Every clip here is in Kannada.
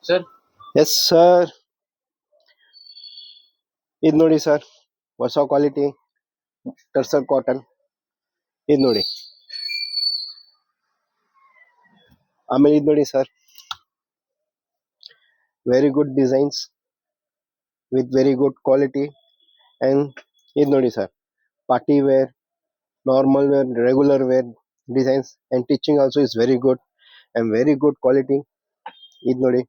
ಸರ್ ಎಸ್ ಸರ್, ಇದು ನೋಡಿ ಸರ್, ಹೊಸ ಕ್ವಾಲಿಟಿ ಟರ್ಸರ್ ಕಾಟನ್. ಇದು ನೋಡಿ. ಆಮೇಲೆ ಇದು ನೋಡಿ sir, very good designs with very good quality. And ಇದು ನೋಡಿ sir, party wear, normal wear, regular wear designs. And teaching also is very good and very good quality. ಇದು ನೋಡಿ,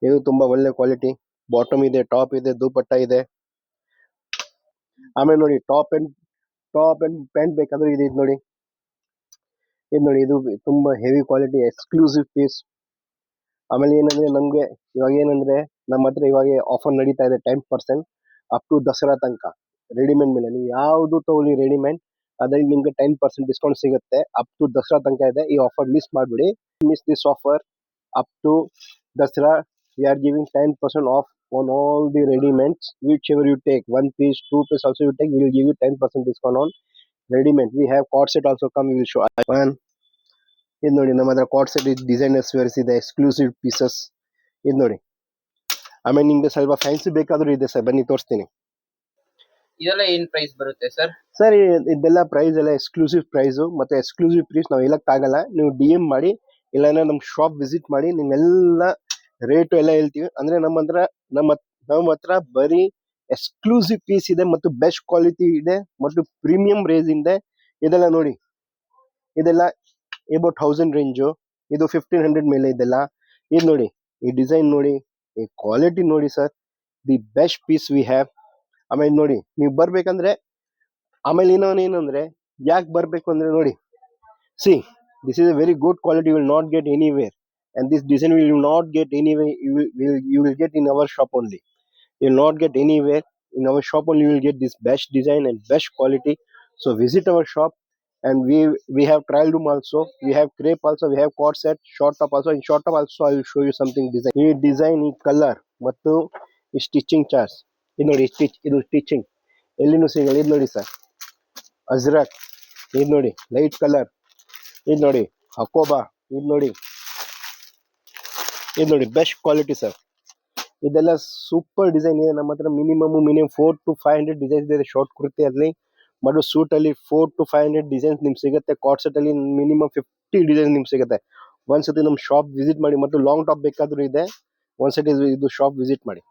ಇದು ತುಂಬ ಒಳ್ಳೆ ಕ್ವಾಲಿಟಿ. ಬಾಟಮ್ ಇದೆ, ಟಾಪ್ ಇದೆ, ದುಪಟ್ಟ ಇದೆ. ಆಮೇಲೆ ನೋಡಿ, ಟಾಪ್ ಅಂಡ್ ಪ್ಯಾಂಟ್ ಬೇಕಾದ್ರೆ ಇದು ನೋಡಿ. ಇದು ನೋಡಿ, ಇದು ತುಂಬ ಹೆವಿ ಕ್ವಾಲಿಟಿ ಎಕ್ಸ್ಕ್ಲೂಸಿವ್ ಪೀಸ್. ಆಮೇಲೆ ಏನಂದ್ರೆ ನಮಗೆ ಇವಾಗ ಏನಂದ್ರೆ ನಮ್ಮ ಹತ್ರ ಇವಾಗ ಆಫರ್ ನಡೀತಾ ಇದೆ 10% ಅಪ್ ಟು ದಸರಾ ತನಕ. ರೆಡಿಮೇಡ್ ಮೇಲೆ ನೀವು ಯಾವುದು ತಗೊಳ್ಳಿ ರೆಡಿಮೇಡ್, ಅದ್ರಲ್ಲಿ ನಿಮ್ಗೆ 10% ಡಿಸ್ಕೌಂಟ್ ಸಿಗುತ್ತೆ. ಅಪ್ ಟು ದಸರಾ ತನಕ ಇದೆ ಈ ಆಫರ್. ಮಿಸ್ ಮಾಡ್ಬಿಡಿ. Miss this offer. Up to Dasara we are giving 10% off on all the ready-mades whichever you take. One piece, two piece also you take, we will give you 10% discount on ready-made. We have cord set also come, we will show one. ಇದು ನೋಡಿ, ನಮ್ಮ ಹತ್ರ ಕಾರ್ಡ್ ಸೆಟ್ ಡಿಸೈನರ್ಸ್ ವೇರ್ಸ್ ಇದೆ, ಎಕ್ಸ್ಕ್ಲೂಸಿವ್ ಪೀಸಸ್. ಇದು ನೋಡಿ. ಆಮೇಲೆ ನಿಮ್ಗೆ ಸ್ವಲ್ಪ ಫ್ಯಾನ್ಸಿ ಬೇಕಾದ್ರೂ ಇದೆ ಸರ್, ಬನ್ನಿ ತೋರಿಸ್ತೀನಿ. ಇದೆಲ್ಲ ಏನ್ ಪ್ರೈಸ್ ಬರುತ್ತೆ ಸರ್? ಸರ್, ಇದೆಲ್ಲ ಪ್ರೈಸ್ ಎಲ್ಲ ಎಕ್ಸ್ಕ್ಲೂಸಿವ್ ಪ್ರೈಸು ಮತ್ತೆ ಎಕ್ಸ್ಕ್ಲೂಸಿವ್ ಪ್ರೈಸ್ ನಾವು ಹೇಳಕ್ಕಾಗಲ್ಲ. ನೀವು DM ಮಾಡಿ ಇಲ್ಲಾಂದ್ರೆ ನಮ್ಮ ಶಾಪ್ ವಿಸಿಟ್ ಮಾಡಿ ನಿಮ್ಮೆಲ್ಲ ರೇಟು ಎಲ್ಲ ಹೇಳ್ತೀವಿ. ಅಂದ್ರೆ ನಮ್ಮ ಹತ್ರ ಬರೀ ಎಕ್ಸ್ಕ್ಲೂಸಿವ್ ಪೀಸ್ ಇದೆ ಮತ್ತು ಬೆಸ್ಟ್ ಕ್ವಾಲಿಟಿ ಇದೆ ಮತ್ತು ಪ್ರೀಮಿಯಂ ರೇಂಜ್ ಇದೆ. ಇದೆಲ್ಲ ನೋಡಿ, ಇದೆಲ್ಲ ಅಬೌಟ್ 1000 ರೇಂಜು, ಇದು 1500 ಮೇಲೆ ಇದೆಲ್ಲ. ಇದು ನೋಡಿ, ಈ ಡಿಸೈನ್ ನೋಡಿ, ಈ ಕ್ವಾಲಿಟಿ ನೋಡಿ sir, the best piece we have. ಆಮೇಲೆ ನೋಡಿ, ನೀವು ಬರ್ಬೇಕಂದ್ರೆ, ಆಮೇಲೆ ಇನ್ನೊಂದೇನಂದ್ರೆ ಯಾಕೆ ಬರಬೇಕು ಅಂದ್ರೆ ನೋಡಿ, see this is a very good quality, will not get anywhere. And this design will not get anywhere. You will get in our shop only. You will not get anywhere. In our shop only you will get this best design and best quality. So visit our shop. And we have trial room also. We have crepe also. We have cord set, short top also. In short top also I will show you something design. ಈ ಡಿಸೈನ್, ಈ ಕಲರ್ ಮತ್ತು ಈ ಸ್ಟಿಚಿಂಗ್ ಚಾರ್ಜ್. ಇದು ನೋಡಿ, ಇದು ಸ್ಟಿಚಿಂಗ್ ಎಲ್ಲಿನೂ ಸಿಗಲ್ಲ. ಇದು ನೋಡಿ ಸರ್, ಅಜ್ರಕ್. ಇದು ನೋಡಿ, ಲೈಟ್ ಕಲರ್. ಇದು ನೋಡಿ, ಹಕೋಬಾ. ಇದು ನೋಡಿ, ಇದು ನೋಡಿ, ಬೆಸ್ಟ್ ಕ್ವಾಲಿಟಿ ಸರ್. ಇದೆಲ್ಲ ಸೂಪರ್ ಡಿಸೈನ್ ಇದೆ ನಮ್ಮ ಹತ್ರ. ಮಿನಿಮಮ್ 400 to 500 ಡಿಸೈನ್ಸ್ ಇದೆ. ಶಾರ್ಟ್ ಕುರ್ತಿಯಲ್ಲಿ ಮತ್ತು ಸೂಟಲ್ಲಿ 400 to 500 ಡಿಸೈನ್ಸ್ ನಿಮ್ಗೆ ಸಿಗುತ್ತೆ. ಕಾರ್ಡ್ ಸೆಟ್ಟಲ್ಲಿ ಮಿನಿಮಮ್ 50 ಡಿಸೈನ್ ನಿಮ್ಗೆ ಸಿಗುತ್ತೆ. ಒಂದ್ಸತಿ ನಮ್ಮ ಶಾಪ್ ವಿಸಿಟ್ ಮಾಡಿ. ಮತ್ತು ಲಾಂಗ್ ಟಾಪ್ ಬೇಕಾದ್ರೂ ಇದೆ. ಒಂದ್ಸತಿ ಇದು ಶಾಪ್ ವಿಸಿಟ್ ಮಾಡಿ.